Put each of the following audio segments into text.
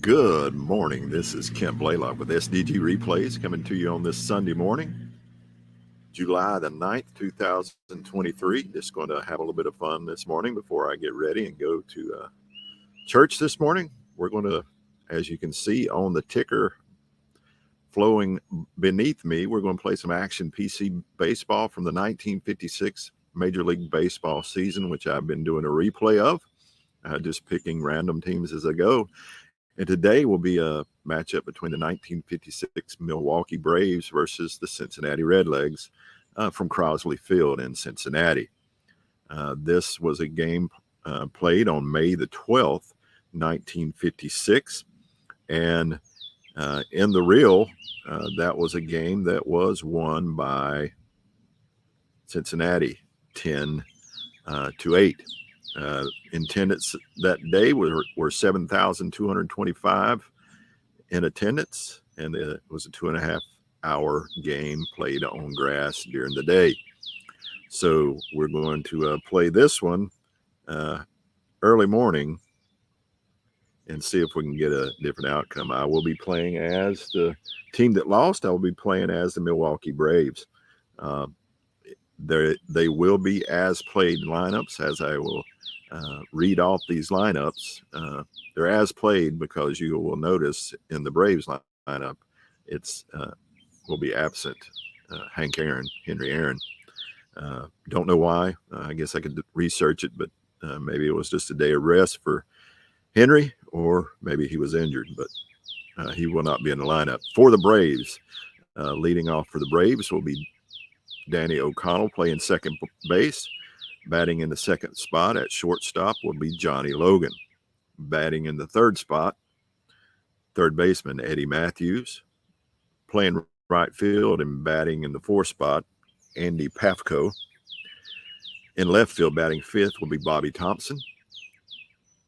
Good morning. This is Kent Blaylock with SDG Replays coming to you on this Sunday morning, July the 9th, 2023. Just going to have a little bit of fun this morning before I get ready and go to church this morning. We're going to, as you can see on the ticker flowing beneath me, we're going to play some action PC baseball from the 1956 Major League Baseball season, which I've been doing a replay of, just picking random teams as I go. And today will be a matchup between the 1956 Milwaukee Braves versus the Cincinnati Redlegs from Crosley Field in Cincinnati. This was a game played on May the 12th, 1956. And in the real, that was a game that was won by Cincinnati 10-8. In attendance that day were 7,225 in attendance, and it was a 2.5-hour game played on grass during the day. So we're going to play this one early morning and see if we can get a different outcome. I will be playing as the team that lost. I will be playing as the Milwaukee Braves. They will be as played lineups, as I will read off these lineups. They're as played because you will notice in the Braves lineup, it's will be absent Henry Aaron. Don't know why. I guess I could research it, but maybe it was just a day of rest for Henry, or maybe he was injured, but he will not be in the lineup. For the Braves, leading off for the Braves will be Danny O'Connell playing second base. Batting in the second spot at shortstop will be Johnny Logan. Batting in the third spot, third baseman Eddie Matthews. Playing right field and batting in the fourth spot, Andy Pafko. In left field, batting fifth will be Bobby Thompson.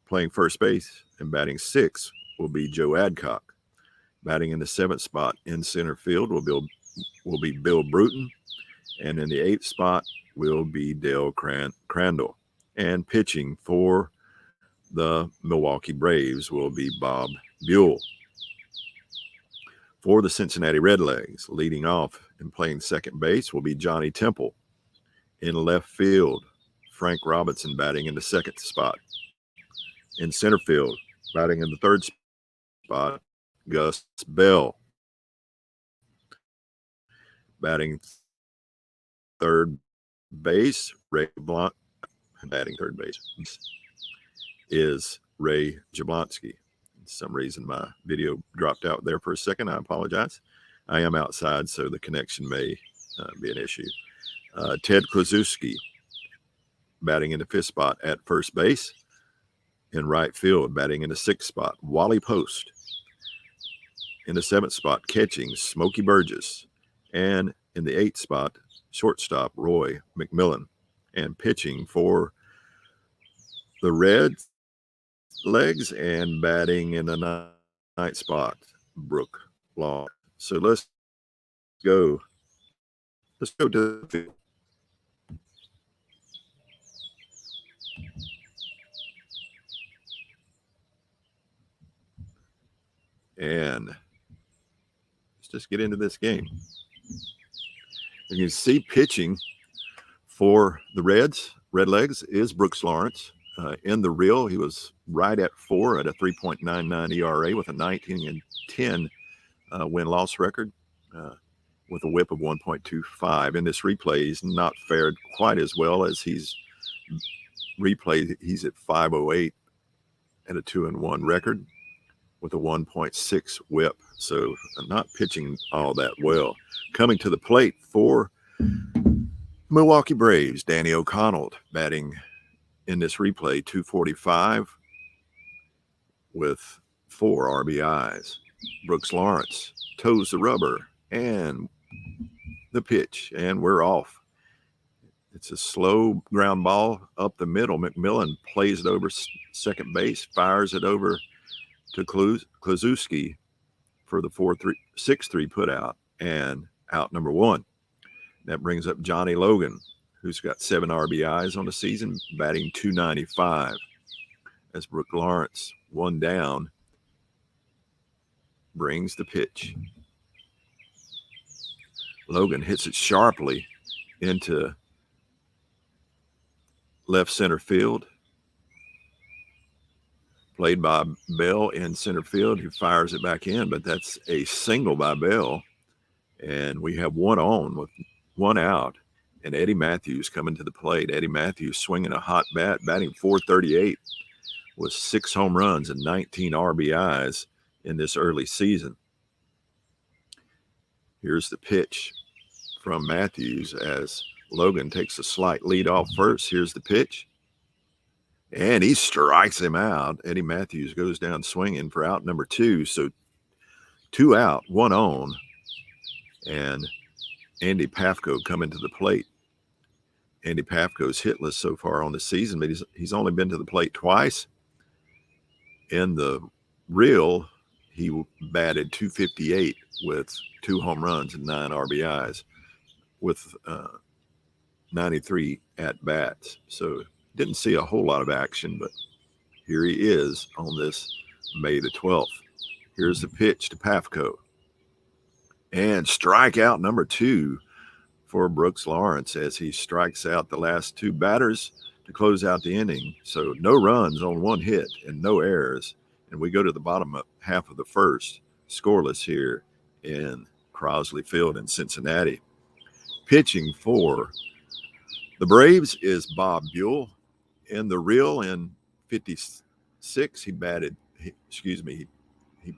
Playing first base and batting sixth will be Joe Adcock. Batting in the seventh spot in center field will be Bill Bruton. And in the eighth spot will be Dale Crandall. And pitching for the Milwaukee Braves will be Bob Buell. For the Cincinnati Redlegs, leading off and playing second base will be Johnny Temple. In left field, Frank Robinson batting in the second spot. In center field, batting in the third spot, Gus Bell. Batting third base, Ray Blunt. Batting third base is Ray Jablonski. For some reason, my video dropped out there for a second. I apologize. I am outside, so the connection may be an issue. Ted Kluszewski batting in the fifth spot at first base. In right field, batting in the sixth spot, Wally Post. In the seventh spot, catching, Smokey Burgess. And in the eighth spot, shortstop, Roy McMillan. And pitching for the Redlegs and batting in the ninth spot, Brooke Law. So let's go to the field. And let's just get into this game. You can see pitching for the Redlegs is Brooks Lawrence. In the real, he was right at 4 at a 3.99 ERA with a 19-10 win-loss record with a whip of 1.25. In this replay, he's not fared quite as well as he's replayed. He's at 5.08 at a 2-1 record with a 1.6 whip. So not pitching all that well. Coming to the plate for Milwaukee Braves, Danny O'Connell batting in this replay, 245 with 4 RBIs. Brooks Lawrence toes the rubber and the pitch, and we're off. It's a slow ground ball up the middle. McMillan plays it over second base, fires it over to Kluszewski for the 6-3 put out, and out number 1. That brings up Johnny Logan, who's got 7 RBIs on the season, batting 295. As Brooke Lawrence, 1 down, brings the pitch. Logan hits it sharply into left center field. Played by Bell in center field, who fires it back in, but that's a single by Bell. And we have one on with one out. And Eddie Matthews coming to the plate. Eddie Matthews swinging a hot bat, batting .438 with 6 home runs and 19 RBIs in this early season. Here's the pitch from Matthews as Logan takes a slight lead off first. Here's the pitch. And he strikes him out. Eddie Matthews goes down swinging for out number 2. So 2 out, 1 on. And Andy Pafko coming to the plate. Andy Pafko's hitless so far on the season, but he's only been to the plate twice. In the real, he batted .258 with 2 home runs and 9 RBIs with 93 at-bats. So didn't see a whole lot of action, but here he is on this May the 12th. Here's the pitch to Pafko. And strikeout number 2 for Brooks Lawrence as he strikes out the last 2 batters to close out the inning. So no runs on 1 hit and no errors. And we go to the bottom half of the first, scoreless here in Crosley Field in Cincinnati. Pitching for the Braves is Bob Buell. In the real, in 56, he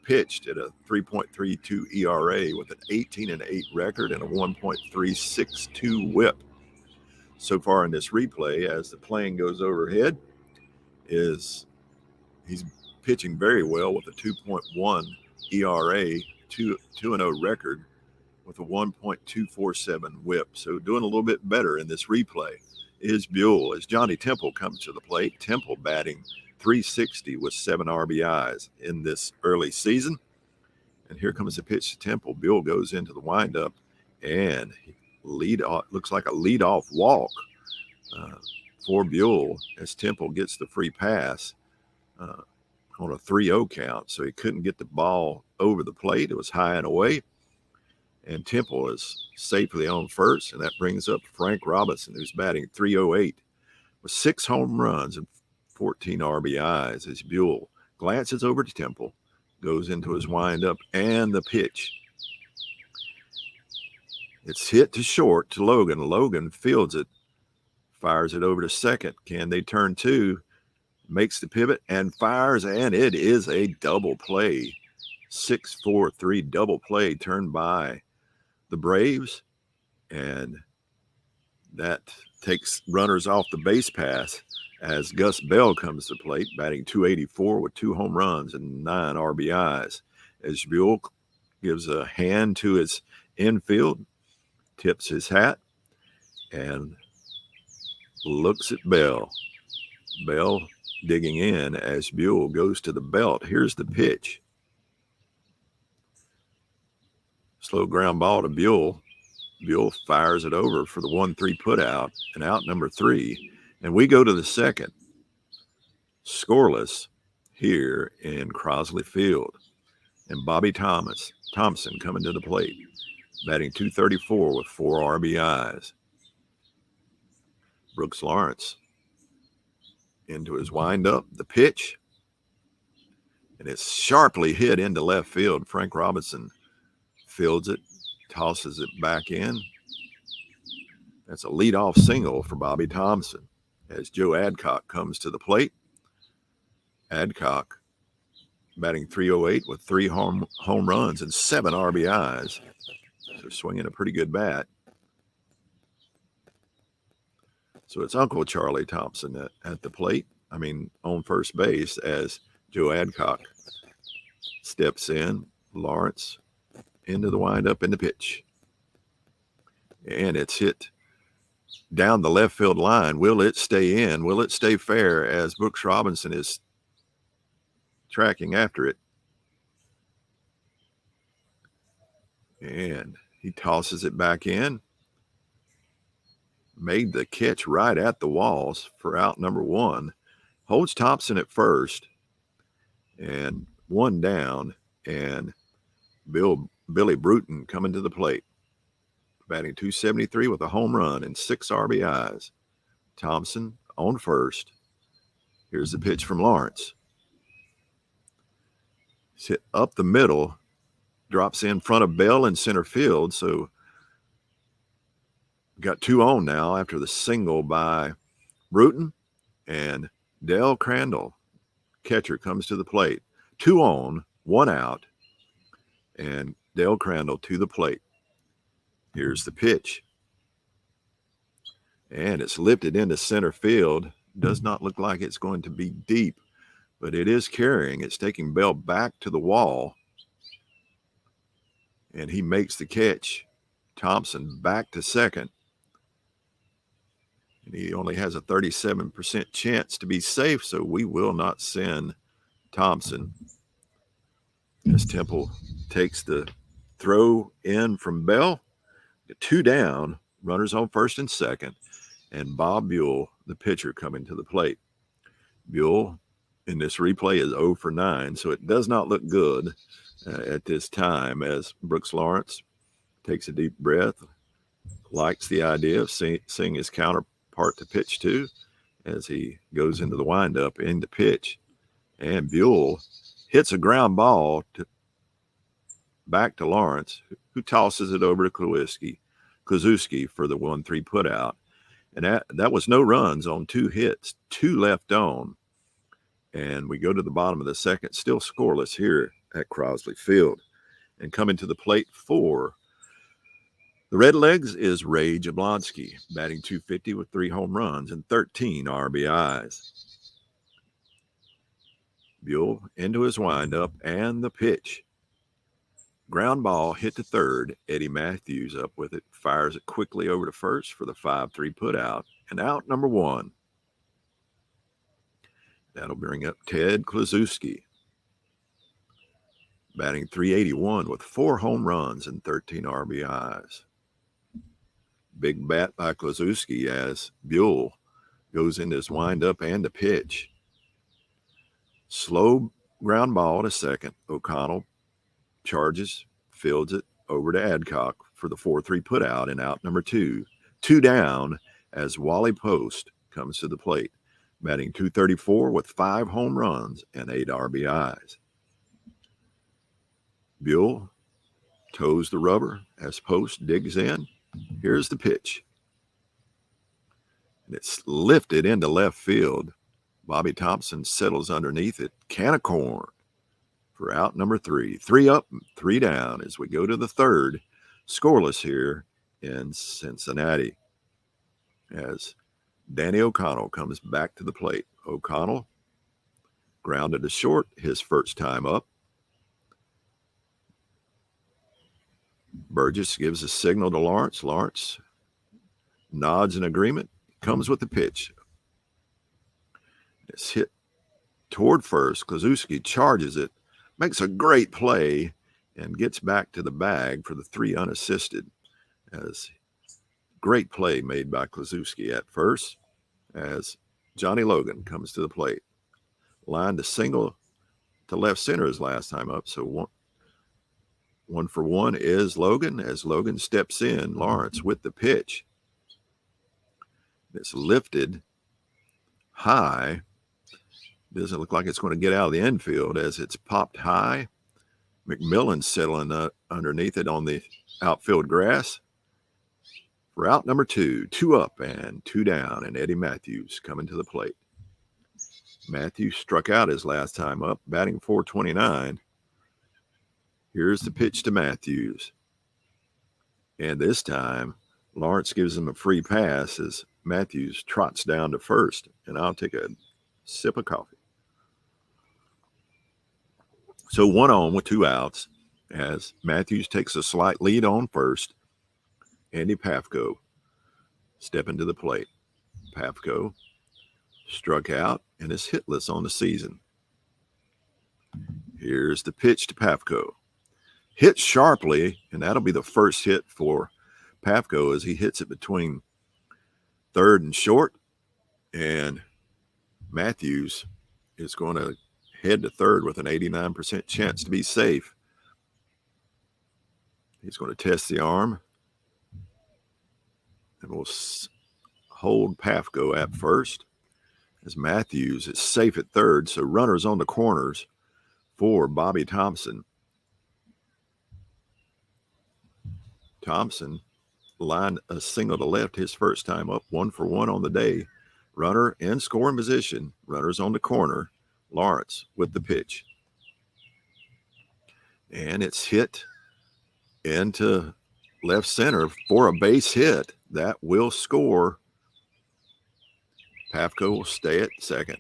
pitched at a 3.32 ERA with an 18-8 record and a 1.362 WHIP. So far in this replay, as the plane goes overhead, he's pitching very well with a 2.1 ERA, 2-0 record with a 1.247 WHIP. So doing a little bit better in this replay is Buell as Johnny Temple comes to the plate. Temple batting .360 with 7 RBIs in this early season. And here comes the pitch to Temple. Buell goes into the windup and looks like a leadoff walk for Buell as Temple gets the free pass on a 3-0 count. So he couldn't get the ball over the plate. It was high and away. And Temple is safely on first, and that brings up Frank Robinson, who's batting .308 with 6 home runs and 14 RBIs as Buell glances over to Temple, goes into his windup, and the pitch. It's hit to short to Logan. Logan fields it, fires it over to second. Can they turn 2? Makes the pivot and fires, and it is a double play. 6-4-3 double play turned by the Braves, and that takes runners off the base pass as Gus Bell comes to the plate, batting .284 with 2 home runs and 9 RBIs. As Buell gives a hand to his infield, tips his hat, and looks at Bell. Bell digging in as Buell goes to the belt. Here's the pitch. Slow ground ball to Buell. Buell fires it over for the 1-3 put out and out number 3. And we go to the second. Scoreless here in Crosley Field. And Bobby Thompson coming to the plate, batting .234 with 4 RBIs. Brooks Lawrence into his windup. The pitch. And it's sharply hit into left field. Frank Robinson fields it, tosses it back in. That's a leadoff single for Bobby Thompson as Joe Adcock comes to the plate. Adcock batting .308 with 3 home runs and 7 RBIs. So swinging a pretty good bat. So it's Uncle Charlie Thompson at the plate. On first base as Joe Adcock steps in. Lawrence into the windup and the pitch. And it's hit down the left field line. Will it stay in? Will it stay fair as Brooks Robinson is tracking after it? And he tosses it back in. Made the catch right at the walls for out number 1. Holds Thompson at first. And 1 down. And Billy Bruton coming to the plate, batting .273 with a home run and 6 RBIs. Thompson on first. Here's the pitch from Lawrence. It's hit up the middle, drops in front of Bell in center field. So got 2 on now after the single by Bruton, and Dale Crandall, catcher, comes to the plate. 2 on, 1 out, and Dale Crandall to the plate. Here's the pitch. And it's lifted into center field. Does not look like it's going to be deep, but it is carrying. It's taking Bell back to the wall, and he makes the catch. Thompson back to second. And he only has a 37% chance to be safe, so we will not send Thompson. As Temple takes the throw in from Bell. 2 down, runners on first and second, and Bob Buell, the pitcher, coming to the plate. Buell in this replay is 0 for 9, so it does not look good at this time, as Brooks Lawrence takes a deep breath, likes the idea of seeing his counterpart to pitch to as he goes into the windup into pitch. And Buell hits a ground ball back to Lawrence, who tosses it over to Kluszewski for the 1-3 put out. And that was no runs on 2 hits, 2 left on. And we go to the bottom of the second, still scoreless here at Crosley Field. And coming to the plate for the Redlegs is Ray Jablonski, batting .250 with 3 home runs and 13 RBIs. Buell into his windup, and the pitch. Ground ball hit to third. Eddie Matthews up with it, fires it quickly over to first for the 5-3 put out, and out number 1. That'll bring up Ted Kluszewski, batting .381 with 4 home runs and 13 RBIs. Big bat by Kluszewski as Buell goes into his windup and the pitch. Slow ground ball to second. O'Connell charges, fields it over to Adcock for the 4-3 put out, and out number 2. 2 down as Wally Post comes to the plate, batting .234 with 5 home runs and 8 RBIs. Buell toes the rubber as Post digs in. Here's the pitch. And it's lifted into left field. Bobby Thompson settles underneath it. Can of corn for out number 3. 3 up, 3 down as we go to the third. Scoreless here in Cincinnati as Danny O'Connell comes back to the plate. O'Connell grounded to short his first time up. Burgess gives a signal to Lawrence. Lawrence nods in agreement, comes with the pitch. It's hit toward first. Kluszewski charges it, makes a great play, and gets back to the bag for the 3 unassisted. As great play made by Kluszewski at first as Johnny Logan comes to the plate. Lined a single to left center his last time up, so one for one is Logan as Logan steps in. Lawrence with the pitch. It's lifted high. Doesn't look like it's going to get out of the infield as it's popped high. McMillan settling underneath it on the outfield grass. For out number 2, 2 up and 2 down, and Eddie Matthews coming to the plate. Matthews struck out his last time up, batting .429. Here's the pitch to Matthews. And this time, Lawrence gives him a free pass as Matthews trots down to first. And I'll take a sip of coffee. So 1 on with 2 outs as Matthews takes a slight lead on first. Andy Pafko stepping to the plate. Pafko struck out and is hitless on the season. Here's the pitch to Pafko. Hit sharply, and that'll be the first hit for Pafko as he hits it between third and short. And Matthews is going to head to third with an 89% chance to be safe. He's going to test the arm. And we'll hold Pafko at first, as Matthews is safe at third. So runners on the corners for Bobby Thompson. Thompson lined a single to left his first time up, 1 for 1 on the day. Runner in scoring position. Runners on the corner. Lawrence with the pitch. And it's hit into left center for a base hit. That will score. Pafko will stay at second.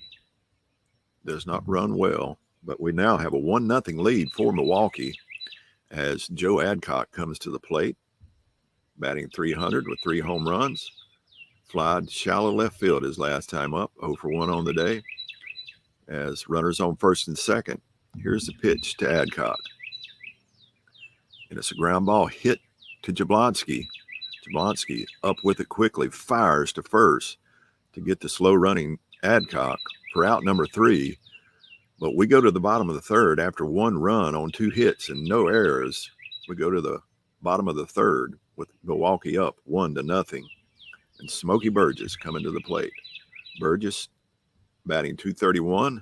Does not run well, but we now have a 1-0 lead for Milwaukee as Joe Adcock comes to the plate, batting .300 with 3 home runs. Flied shallow left field his last time up, 0 for 1 on the day. As runners on first and second, here's the pitch to Adcock. And it's a ground ball hit to Jablonski. Jablonski up with it quickly, fires to first to get the slow running Adcock for out number 3. But we go to the bottom of the third after 1 run on 2 hits and no errors. We go to the bottom of the third with Milwaukee up 1-0. And Smokey Burgess coming to the plate. Burgess batting .231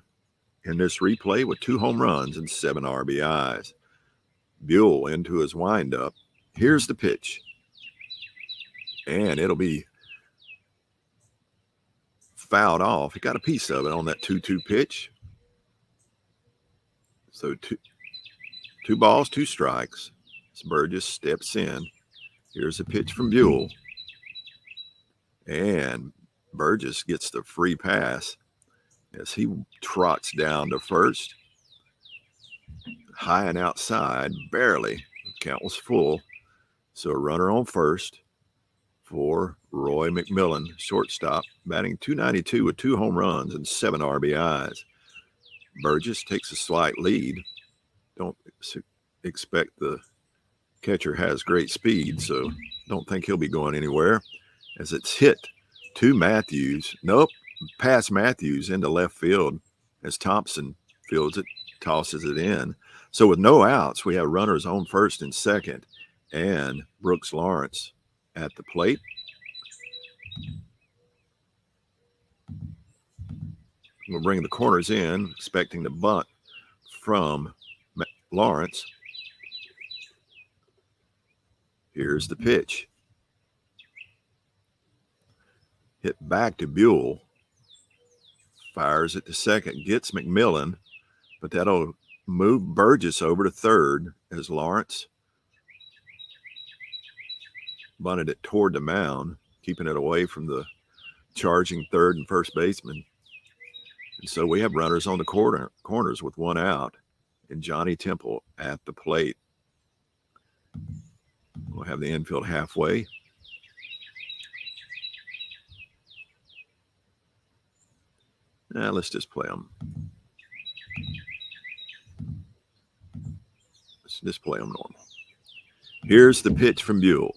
in this replay with 2 home runs and 7 RBIs. Buell into his windup. Here's the pitch. And it'll be fouled off. He got a piece of it on that 2-2 pitch. So two balls, 2 strikes. So Burgess steps in. Here's a pitch from Buell. And Burgess gets the free pass as he trots down to first. High and outside, barely. The count was full. So a runner on first for Roy McMillan, shortstop, batting .292 with 2 home runs and 7 RBIs. Burgess takes a slight lead. Don't expect the catcher has great speed, so don't think he'll be going anywhere. As it's hit to Matthews. Nope, past Matthews into left field as Thompson fields it, tosses it in. So with no outs, we have runners on first and second, and Brooks Lawrence at the plate. We'll bring the corners in, expecting the bunt from Lawrence. Here's the pitch. Hit back to Buell. Fires it to second, gets McMillan, but that'll move Burgess over to third as Lawrence bunted it toward the mound, keeping it away from the charging third and first baseman. And so we have runners on the corners with 1 out, and Johnny Temple at the plate. We'll have the infield halfway. Now let's just play them. Let's just play them normal. Here's the pitch from Buell.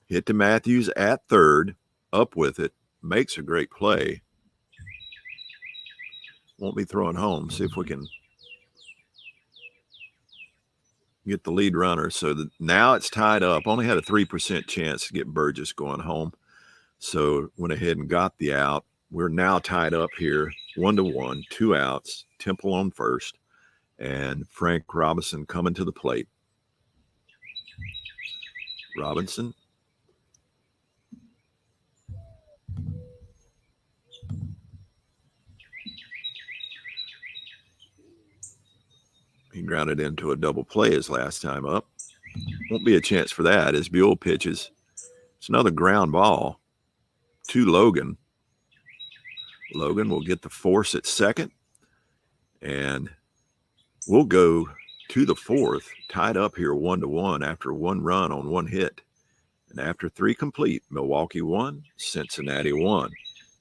Hit to Matthews at third, up with it, makes a great play. Won't be throwing home. See if we can get the lead runner. So now it's tied up. Only had a 3% chance to get Burgess going home. So went ahead and got the out. We're now tied up here, 1-1, 2 outs. Temple on first, and Frank Robinson coming to the plate. Robinson. He grounded into a double play his last time up. Won't be a chance for that as Buell pitches. It's another ground ball to Logan. Logan will get the force at second, and we'll go to the fourth, tied up here 1-1 after 1 run on 1 hit. And after 3 complete, Milwaukee 1, Cincinnati 1.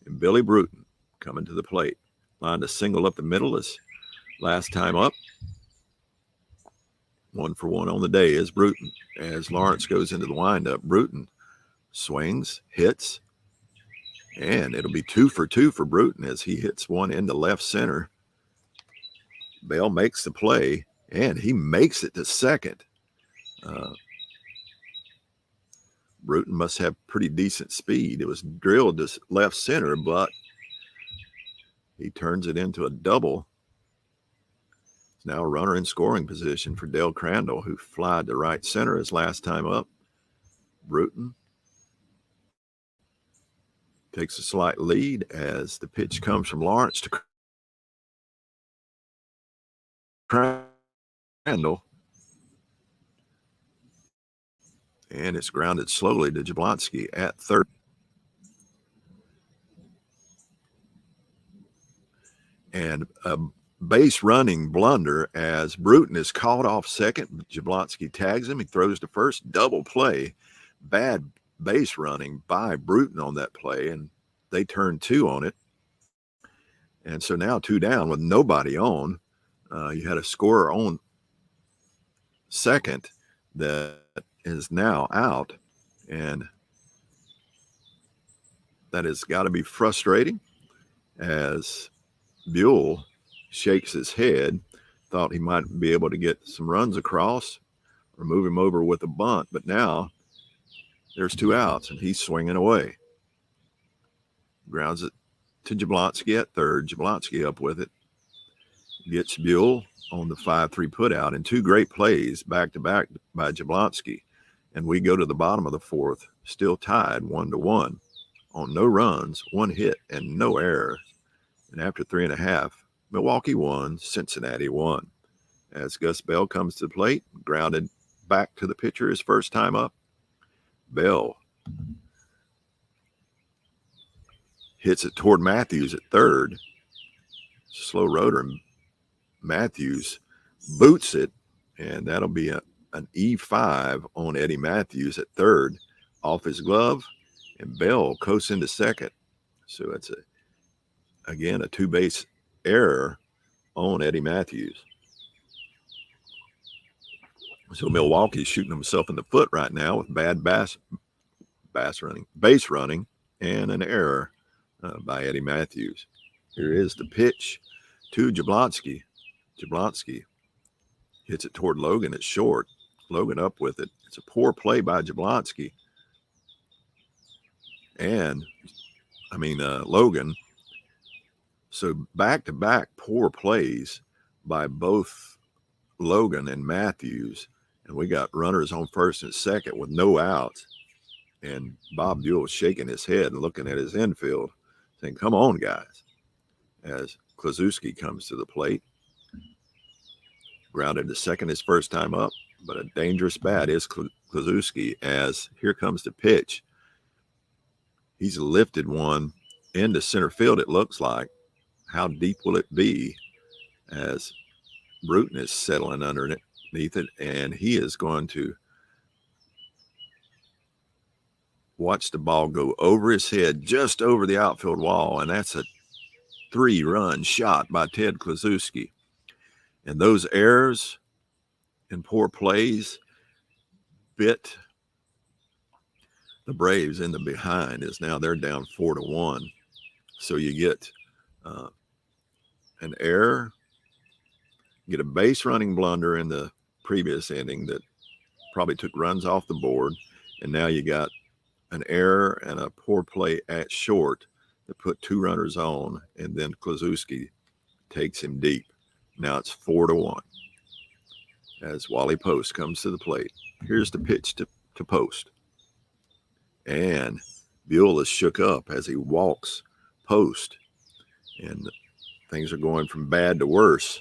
And Billy Bruton coming to the plate. Lined a single up the middle as last time up. 1 for 1 on the day is Bruton. As Lawrence goes into the windup, Bruton swings, hits, and it'll be 2 for 2 for Bruton as he hits one into left center. Bell makes the play, and he makes it to second. Bruton must have pretty decent speed. It was drilled to left center, but he turns it into a double. It's now a runner in scoring position for Dale Crandall, who flied to right center his last time up. Bruton takes a slight lead as the pitch comes from Lawrence to Crandall. And it's grounded slowly to Jablonski at third. And a base running blunder as Bruton is caught off second. Jablonski tags him. He throws to first. Double play. Bad base running by Bruton on that play, and they turn 2 on it. And so now 2 down with nobody on. You had a scorer on second that is now out, and that has got to be frustrating as Buell shakes his head, thought he might be able to get some runs across or move him over with a bunt, but now there's 2 outs and he's swinging away. Grounds it to Jablonski at third. Jablonski up with it. Gets Buell on the 5-3 put out, and 2 great plays back to back by Jablonski. And we go to the bottom of the 4th, still tied 1-1 on no runs, 1 hit, and no errors. And after 3.5, Milwaukee won, Cincinnati won. As Gus Bell comes to the plate, grounded back to the pitcher his first time up. Bell hits it toward Matthews at third. Slow rotor, and Matthews boots it, and that'll be an E5 on Eddie Matthews at third, off his glove, and Bell coasts into second. So it's again a 2-base error on Eddie Matthews. So Milwaukee's shooting himself in the foot right now with bad base running, and an error by Eddie Matthews. Here is the pitch to Jablonski. Jablonski hits it toward Logan at short. Logan up with it. It's a poor play by Jablonski. Logan. So back-to-back poor plays by both Logan and Matthews. And we got runners on first and second with no outs. And Bob Buell shaking his head and looking at his infield, saying, come on, guys, as Klazuski comes to the plate. Grounded to second his first time up, but a dangerous bat is Klazuski, as here comes the pitch. He's lifted one into center field, it looks like. How deep will it be, as Bruton is settling underneath it, and he is going to watch the ball go over his head, just over the outfield wall, and that's a 3-run shot by Ted Klazuski. And those errors and poor plays bit the Braves in the behind, as now they're down 4-1. So you get an error, get a base running blunder in the previous inning that probably took runs off the board, and now you got an error and a poor play at short that put 2 runners on, and then Klazuski takes him deep. Now it's 4-1 as Wally Post comes to the plate. Here's the pitch to Post. And Buell is shook up as he walks Post. And things are going from bad to worse.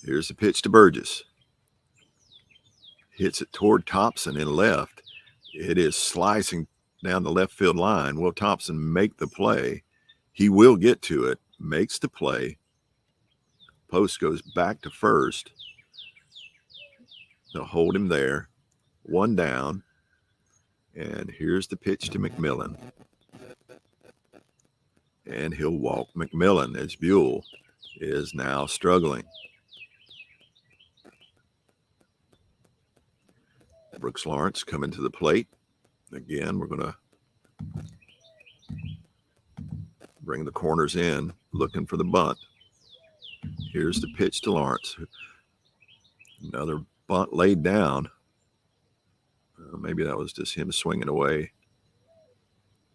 Here's the pitch to Burgess. Hits it toward Thompson in left. It is slicing down the left field line. Will Thompson make the play? He will get to it, makes the play. Post goes back to first. They'll hold him there. 1 down. And here's the pitch to McMillan. And he'll walk McMillan as Buell is now struggling. Brooks Lawrence coming to the plate. Again, we're going to bring the corners in. looking for the bunt. Here's the pitch to Lawrence. Another bunt laid down. Maybe that was just him swinging away.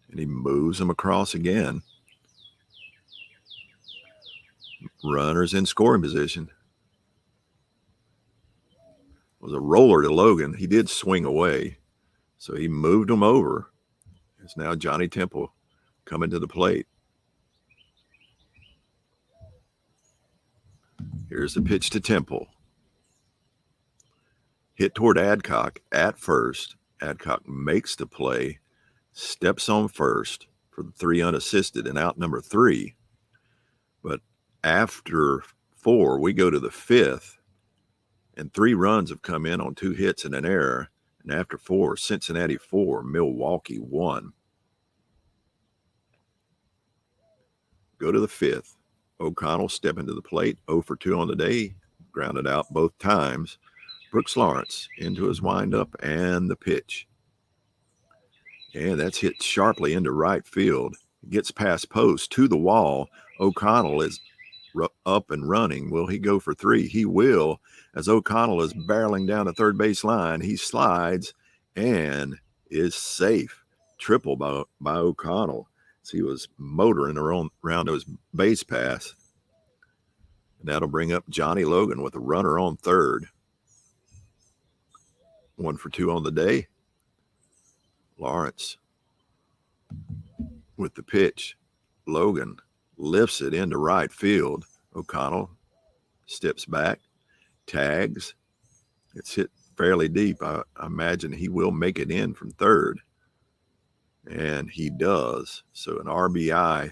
And he moves him across again. Runners in scoring position. It was a roller to Logan. He did swing away, so he moved him over. It's now Johnny Temple coming to the plate. Here's the pitch to Temple. Hit toward Adcock at first. Adcock makes the play, steps on first for the 3 unassisted and out number 3. But after 4, we go to the 5th, and 3 runs have come in on 2 hits and an error. And after 4, Cincinnati 4, Milwaukee 1. Go to the 5th. O'Connell stepping to the plate, 0 for 2 on the day, grounded out both times. Brooks Lawrence into his windup and the pitch. And that's hit sharply into right field. Gets past post to the wall. O'Connell is up and running. Will he go for 3? He will, as O'Connell is barreling down the third base line. He slides and is safe. Triple by O'Connell. He was motoring around his base pass. And that'll bring up Johnny Logan with a runner on third. 1 for 2 on the day. Lawrence with the pitch. Logan lifts it into right field. O'Connell steps back, tags. It's hit fairly deep. I imagine he will make it in from third. And he does. So an RBI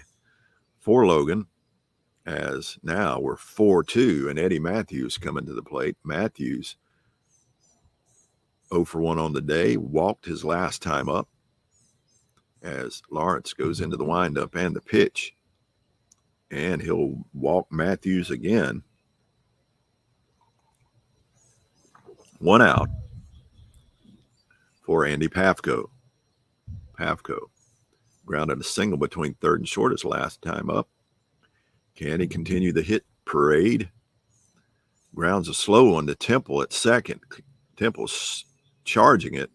for Logan, as now we're 4-2, and Eddie Matthews coming to the plate. Matthews 0 for 1 on the day, walked his last time up, as Lawrence goes into the windup and the pitch. And he'll walk Matthews again. 1 out for Andy Pafko. Pafko grounded a single between third and short his last time up. Can he continue the hit parade? Grounds a slow one to Temple at second. Temple's charging it.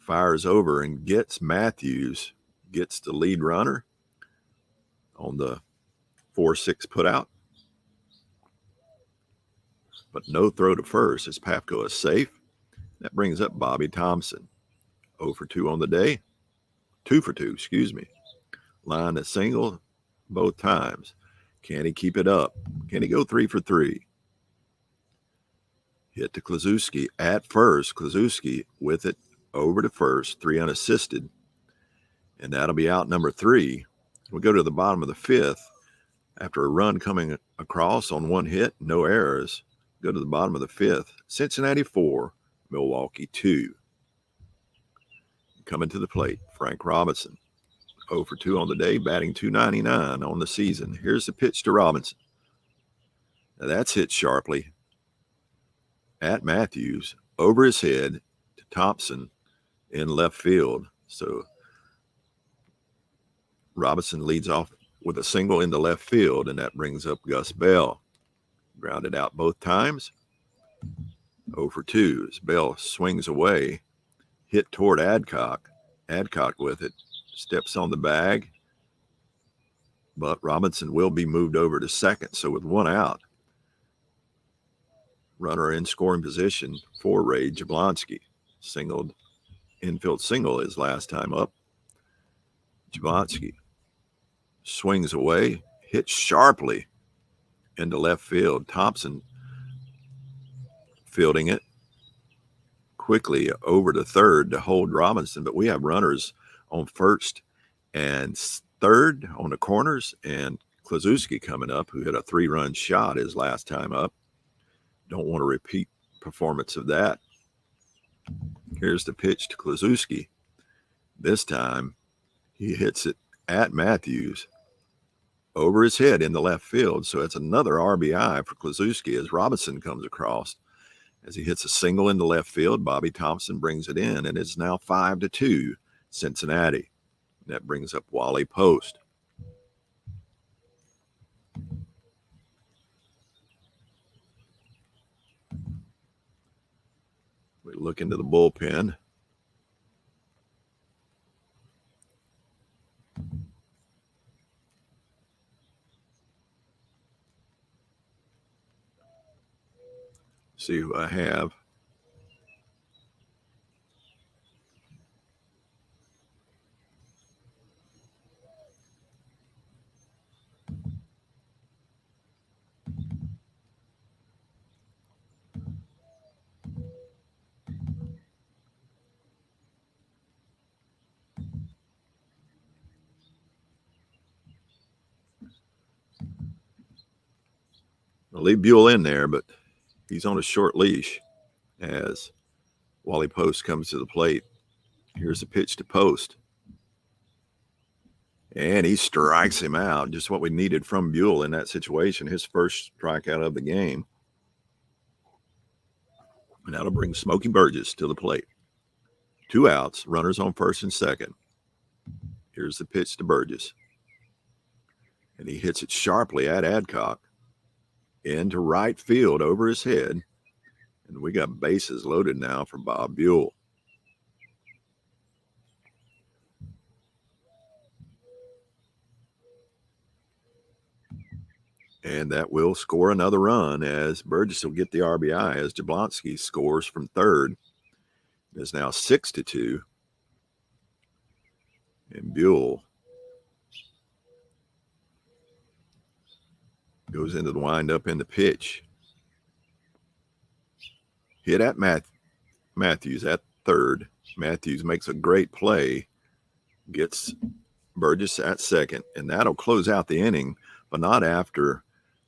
Fires over and gets Matthews. Gets the lead runner on the 4-6 putout. But no throw to first as Pafko is safe. That brings up Bobby Thompson. 0 for 2 on the day. 2 for 2, excuse me. Line a single both times. Can he keep it up? Can he go 3 for 3? Hit to Kluszewski at first. Kluszewski with it over to first. 3 unassisted. And that'll be out number 3. We go to the bottom of the 5th. After a run coming across on 1 hit, no errors. Go to the bottom of the 5th. Cincinnati 4, Milwaukee 2. Coming to the plate, Frank Robinson. 0 for 2 on the day, batting .299 on the season. Here's the pitch to Robinson. Now that's hit sharply at Matthews, over his head to Thompson in left field. So Robinson leads off with a single into left field, and that brings up Gus Bell. Grounded out both times. 0 for 2 as Bell swings away. Hit toward Adcock. Adcock with it. Steps on the bag. But Robinson will be moved over to second. So with 1 out, runner in scoring position for Ray Jablonski. Singled, infield single his last time up. Jablonski swings away. Hits sharply into left field. Thompson fielding it quickly over to third to hold Robinson, but we have runners on first and third on the corners, and Kluszewski coming up, who hit a 3-run shot his last time up. Don't want to repeat performance of that. Here's the pitch to Kluszewski. This time he hits it at Matthews over his head in the left field, so it's another RBI for Kluszewski as Robinson comes across. As he hits a single into left field, Bobby Thompson brings it in, and it's now 5-2 Cincinnati. That brings up Wally Post. a look into the bullpen. See who I have. I'll leave Buell in there, but he's on a short leash as Wally Post comes to the plate. Here's a pitch to Post. And he strikes him out, just what we needed from Buell in that situation. His first strikeout of the game. And that'll bring Smokey Burgess to the plate. 2 outs, runners on first and second. Here's the pitch to Burgess. And he hits it sharply at Adcock. Into right field over his head. And we got bases loaded now for Bob Buell. And that will score another run as Burgess will get the RBI as Jablonski scores from third. It's now 6-2. And Buell goes into the windup in the pitch. Hit at Matthews at third. Matthews makes a great play. Gets Burgess at second. And that'll close out the inning, but not after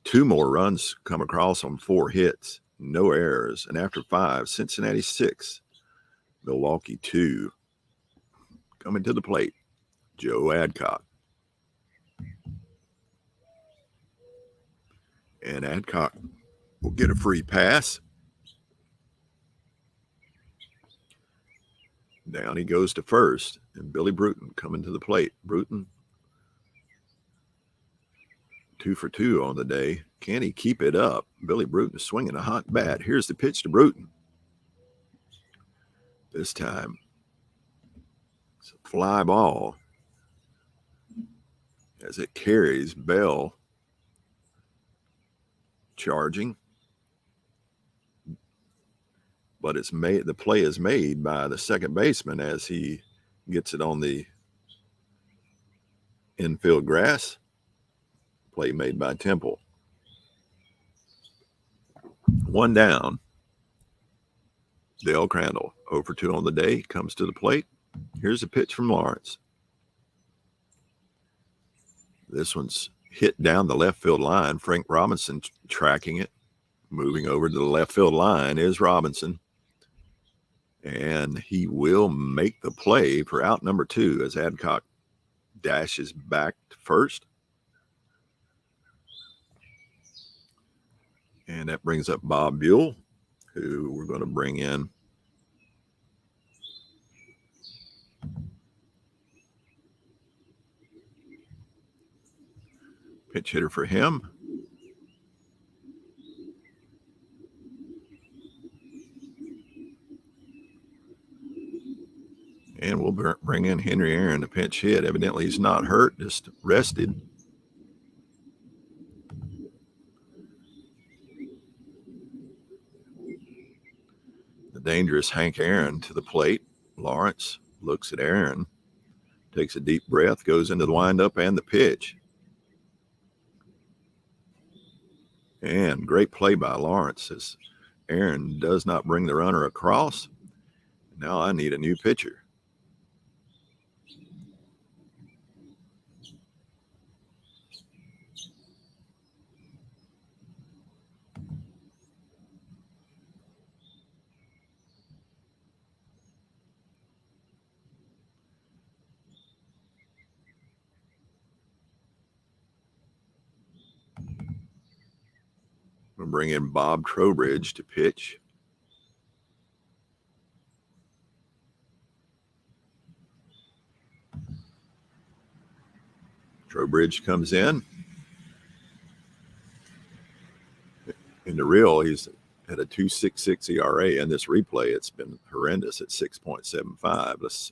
2 more runs come across on 4 hits. No errors. And after 5, Cincinnati 6, Milwaukee 2. Coming to the plate, Joe Adcock. And Adcock will get a free pass. Down he goes to first. And Billy Bruton coming to the plate. Bruton 2 for 2 on the day. Can he keep it up? Billy Bruton swinging a hot bat. Here's the pitch to Bruton. This time, it's a fly ball as it carries. Bell charging. But it's made. The play is made by the second baseman as he gets it on the infield grass. Play made by Temple. 1 down. Dale Crandall, 0 for 2 on the day, comes to the plate. Here's a pitch from Lawrence. This one's hit down the left field line. Frank Robinson tracking it. Moving over to the left field line is Robinson. And he will make the play for out number 2 as Adcock dashes back to first. And that brings up Bob Buell, who we're going to bring in. Pitch hitter for him. And we'll bring in Henry Aaron to pinch hit. Evidently he's not hurt, just rested. Dangerous Hank Aaron to the plate. Lawrence looks at Aaron, takes a deep breath, goes into the windup and the pitch. And great play by Lawrence as Aaron does not bring the runner across. Now I need a new pitcher. We'll bring in Bob Trowbridge to pitch. Trowbridge comes in. In the real, he's at a 2.66 ERA. And this replay, it's been horrendous at 6.75. Let's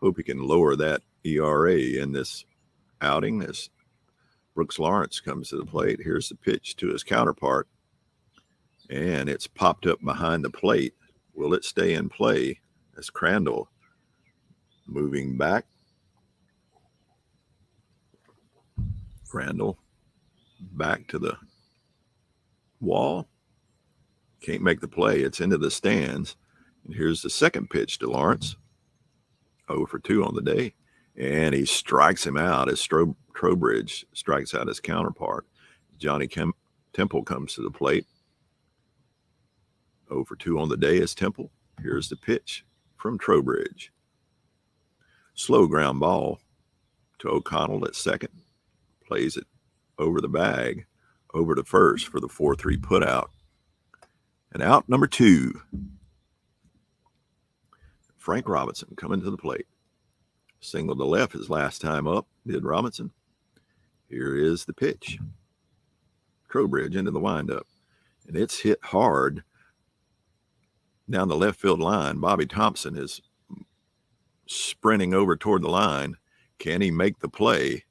hope he can lower that ERA in this outing as Brooks Lawrence comes to the plate. Here's the pitch to his counterpart, and it's popped up behind the plate. Will it stay in play as Crandall moving back? Crandall back to the wall. Can't make the play. It's into the stands. And here's the second pitch to Lawrence. 0 for 2 on the day. And he strikes him out as Trowbridge strikes out his counterpart. Johnny Temple comes to the plate. 0 for 2 on the day as Temple. Here's the pitch from Trowbridge. Slow ground ball to O'Connell at second. Plays it over the bag, over to first for the 4-3 putout. And out number 2. Frank Robinson coming to the plate. Single to left his last time up, did Robinson. Here is the pitch. Trowbridge into the windup. And it's hit hard down the left field line. Bobby Thompson is sprinting over toward the line. Can he make the play?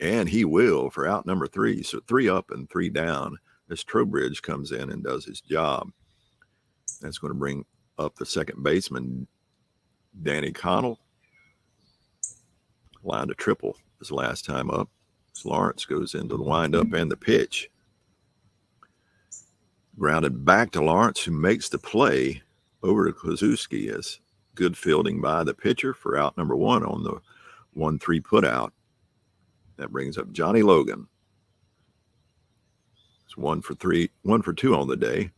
And he will for out number 3. So 3 up and 3 down as Trowbridge comes in and does his job. That's going to bring up the second baseman, Danny Connell. Lined a triple his last time up. As Lawrence goes into the windup and the pitch. Grounded back to Lawrence, who makes the play over to Kluszewski as good fielding by the pitcher for out number 1 on the 1-3 putout. That brings up Johnny Logan. It's 1 for 2 on the day.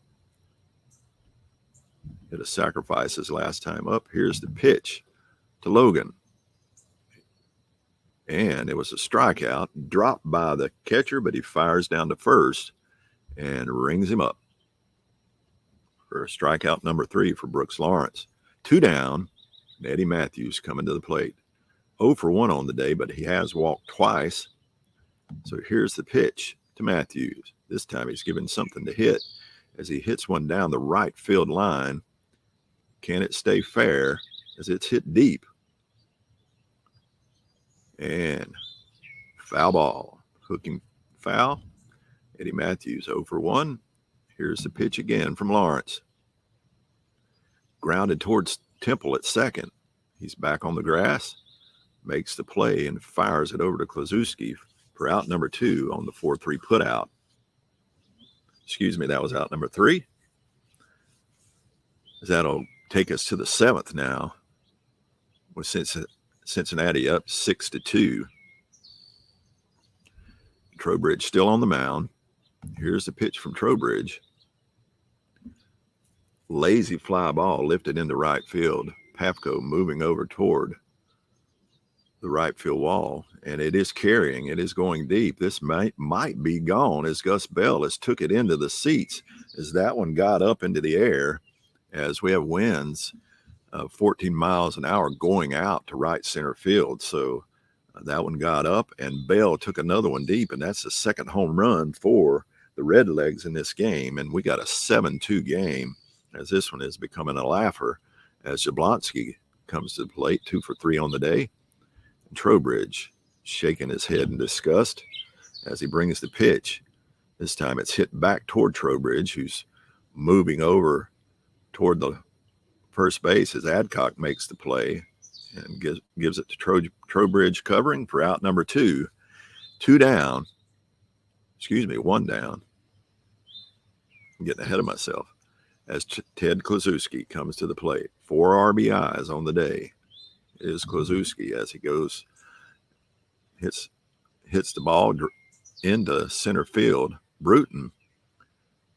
Hit a sacrifice his last time up. Here's the pitch to Logan. And it was a strikeout, dropped by the catcher, but he fires down to first and rings him up for a strikeout number 3 for Brooks Lawrence. 2 down, and Eddie Matthews coming to the plate. 0 for 1 on the day, but he has walked twice. So here's the pitch to Matthews. This time he's given something to hit as he hits one down the right field line. Can it stay fair as it's hit deep? And foul ball. Hooking foul. Eddie Matthews 0 for 1. Here's the pitch again from Lawrence. Grounded towards Temple at second. He's back on the grass. Makes the play and fires it over to Kluszewski for out number 2 on the 4-3 putout. Excuse me, that was out number 3. That'll take us to the 7th now, with Cincinnati up 6-2. Trowbridge still on the mound. Here's the pitch from Trowbridge. Lazy fly ball lifted into right field. Pafko moving over toward the right field wall, and it is carrying. It is going deep. This might be gone as Gus Bell has took it into the seats as that one got up into the air as we have winds of 14 miles an hour going out to right center field. So that one got up, and Bell took another one deep, and that's the second home run for the Redlegs in this game. And we got a 7-2 game as this one is becoming a laugher as Jablonski comes to the plate, 2 for 3 on the day. And Trowbridge shaking his head in disgust as he brings the pitch. This time it's hit back toward Trowbridge, who's moving over toward the first base as Adcock makes the play and gives it to Trowbridge covering for out number 2. 1 down. I'm getting ahead of myself as Ted Kluszewski comes to the plate. 4 RBIs on the day is Kluszewski as he goes, hits the ball into center field. Bruton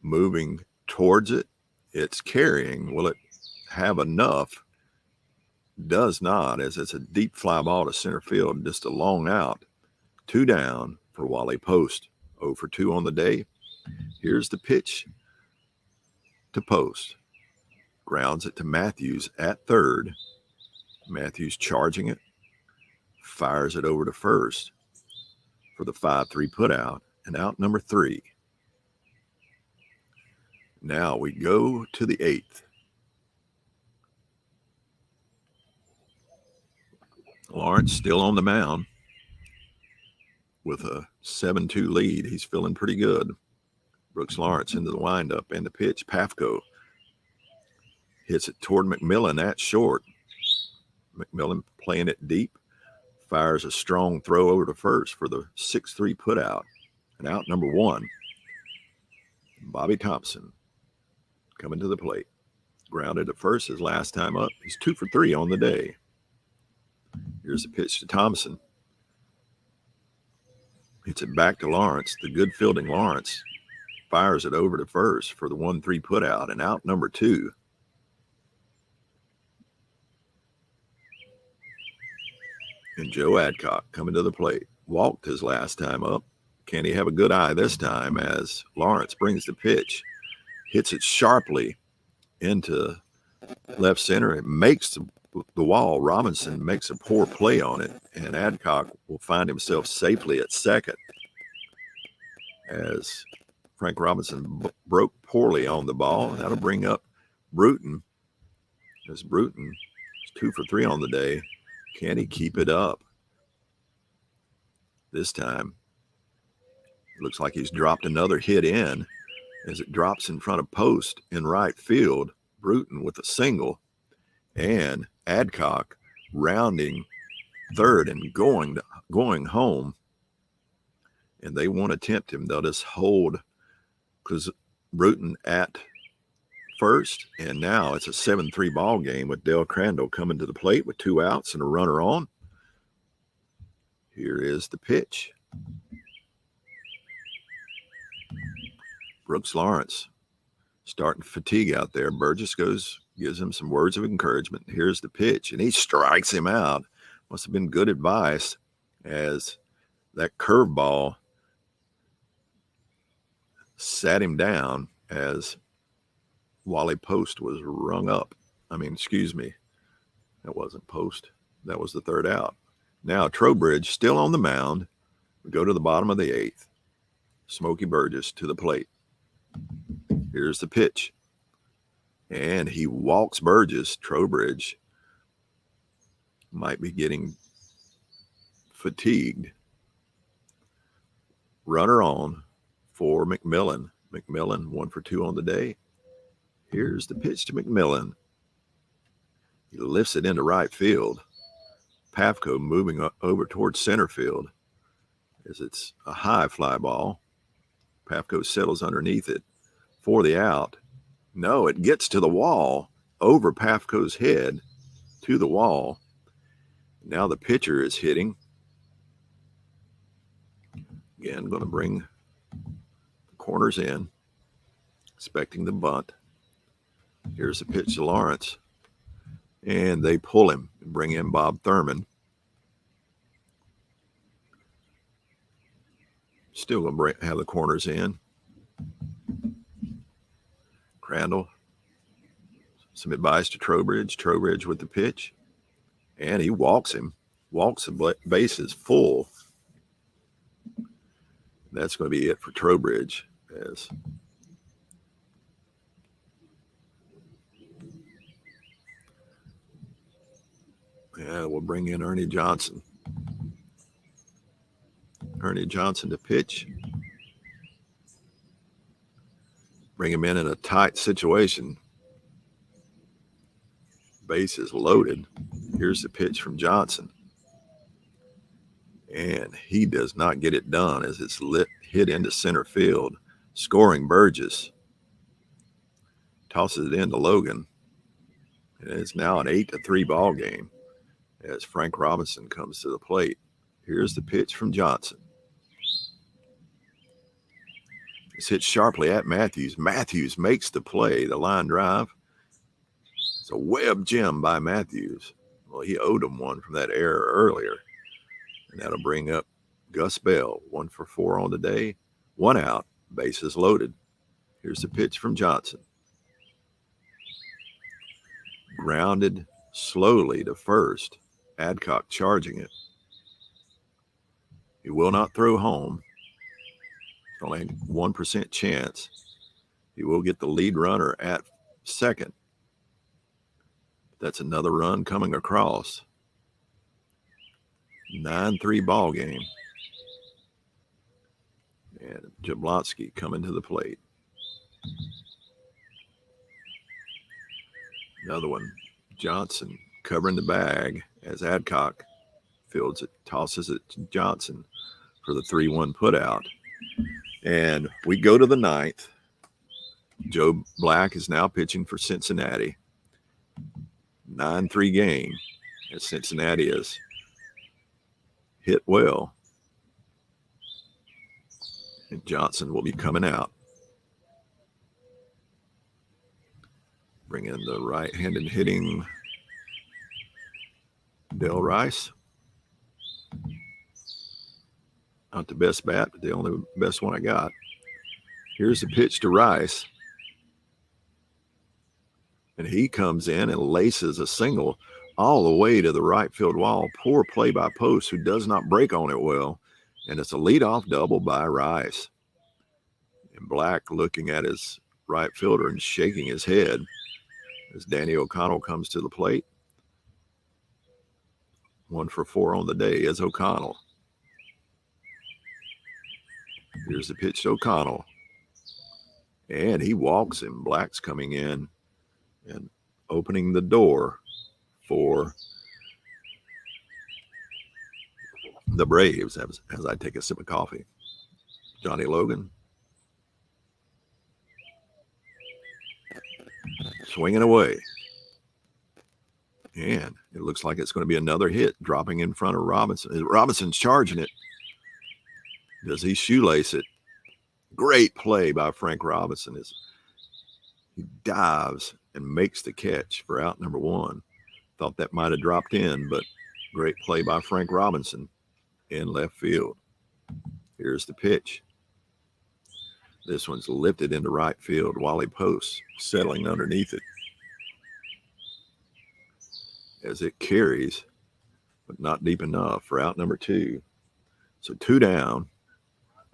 moving towards it. It's carrying. Will it have enough? Does not, as it's a deep fly ball to center field, just a long out. 2 down for Wally Post. 0 for 2 on the day. Here's the pitch to Post. Grounds it to Matthews at third. Matthews charging it. Fires it over to first for the 5-3 putout and out number 3. Now we go to the 8th. Lawrence still on the mound with a 7-2 lead. He's feeling pretty good. Brooks Lawrence into the windup and the pitch. Pafko hits it toward McMillan at short. McMillan playing it deep. Fires a strong throw over to first for the 6-3 putout. And out number 1. Bobby Thompson coming to the plate. Grounded to first his last time up. He's 2 for 3 on the day. Here's a pitch to Thompson. Hits it back to Lawrence. The good fielding Lawrence fires it over to first for the 1-3 putout. And out number 2. And Joe Adcock coming to the plate. Walked his last time up. Can he have a good eye this time as Lawrence brings the pitch, hits it sharply into left center. It makes the wall. Robinson makes a poor play on it, and Adcock will find himself safely at second as Frank Robinson broke poorly on the ball. That'll bring up Bruton. As Bruton is 2 for 3 on the day. Can he keep it up? This time, it looks like he's dropped another hit in as it drops in front of post in right field. Bruton with a single, and Adcock rounding third and going home. And they won't attempt him. They'll just hold because Bruton at first, and now it's a 7-3 ball game with Dale Crandall coming to the plate with 2 outs and a runner on. Here is the pitch. Brooks Lawrence starting to fatigue out there. Burgess gives him some words of encouragement. Here's the pitch, and he strikes him out. Must have been good advice as that curveball sat him down as Wally Post was rung up. That wasn't Post. That was the 3rd out. Now Trowbridge still on the mound. We go to the bottom of the 8th. Smokey Burgess to the plate. Here's the pitch. And he walks Burgess. Trowbridge might be getting fatigued. Runner on for McMillan. McMillan 1 for 2 on the day. Here's the pitch to McMillan. He lifts it into right field. Pafko moving over towards center field as it's a high fly ball. Pafko settles underneath it for the out. No, it gets to the wall over Pafko's head to the wall. Now the pitcher is hitting. Again, going to bring the corners in, expecting the bunt. Here's the pitch to Lawrence. And they pull him and bring in Bob Thurman. Still going to have the corners in. Crandall. Some advice to Trowbridge. Trowbridge with the pitch. And he walks him. Walks the bases full. That's going to be it for Trowbridge. We'll bring in Ernie Johnson. Ernie Johnson to pitch. Bring him in a tight situation. Base is loaded. Here's the pitch from Johnson. And he does not get it done as it's hit into center field. Scoring Burgess. Tosses it into Logan. And it's now an 8-3 ball game as Frank Robinson comes to the plate. Here's the pitch from Johnson. It's hit sharply at Matthews. Matthews makes the play, the line drive. It's a web gem by Matthews. Well, he owed him one from that error earlier. And that'll bring up Gus Bell, 1 for 4 on the day. 1 out, bases loaded. Here's the pitch from Johnson. Grounded slowly to first. Adcock charging it. He will not throw home. Only 1% chance. He will get the lead runner at second. That's another run coming across. 9-3 ball game. And Jablonski coming to the plate. Another one. Johnson covering the bag as Adcock fields it, tosses it to Johnson for the 3-1 putout. And we go to the ninth. Joe Black is now pitching for Cincinnati. 9-3 game as Cincinnati has hit well. And Johnson will be coming out. Bring in the right-handed hitting Del Rice. Not the best bat, but the only best one I got. Here's the pitch to Rice. And he comes in and laces a single all the way to the right field wall. Poor play by Post, who does not break on it well. And it's a leadoff double by Rice. And Black looking at his right fielder and shaking his head as Danny O'Connell comes to the plate. 1 for 4 on the day is O'Connell. Here's the pitch to O'Connell. And he walks him. Black's coming in and opening the door for the Braves as I take a sip of coffee. Johnny Logan. Swinging away. And it looks like it's going to be another hit dropping in front of Robinson. Robinson's charging it. Does he shoelace it? Great play by Frank Robinson. He dives and makes the catch for out number 1. Thought that might have dropped in, but great play by Frank Robinson in left field. Here's the pitch. This one's lifted into right field. Wally Post settling underneath it as it carries, but not deep enough for out number 2. So 2 down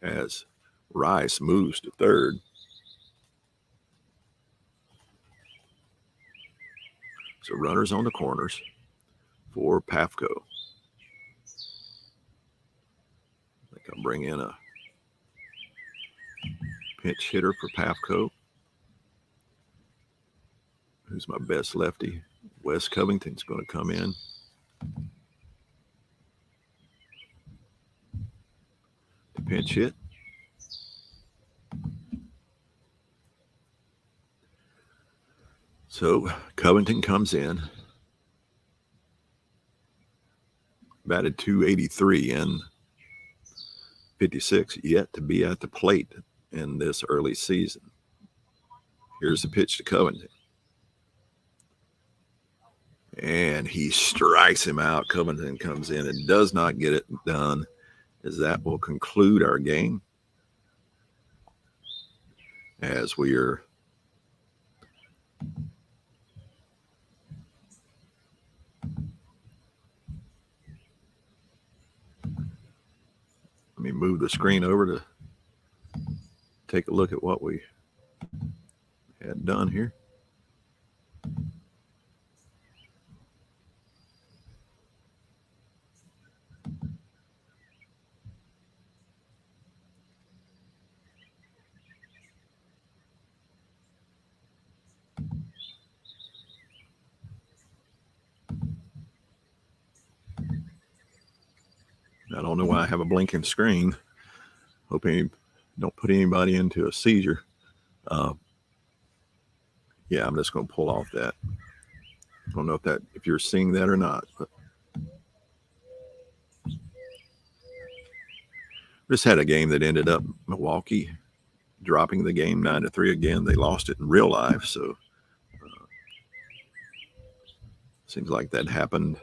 as Rice moves to third. So runners on the corners for Pafko. I think I'll bring in a pinch hitter for Pafko. Who's my best lefty? Wes Covington's going to come in. The pinch hit. So Covington comes in. Batted .283 in 56, yet to be at the plate in this early season. Here's the pitch to Covington. And he strikes him out. Covington comes in and does not get it done, as that will conclude our game. As we are let me move the screen over to take a look at what we had done here. I don't know why I have a blinking screen. Hoping don't put anybody into a seizure. Yeah, I'm just going to pull off that. I don't know if you're seeing that or not, but just had a game that ended up Milwaukee dropping the game 9-3 again. They lost it in real life, so seems like that happened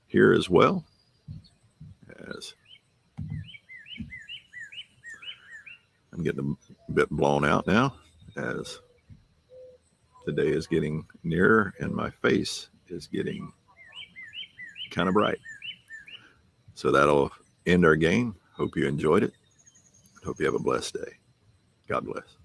here as well. As I'm getting a bit blown out now as the day is getting nearer and my face is getting kind of bright. So that'll end our game. Hope you enjoyed it. Hope you have a blessed day. God bless.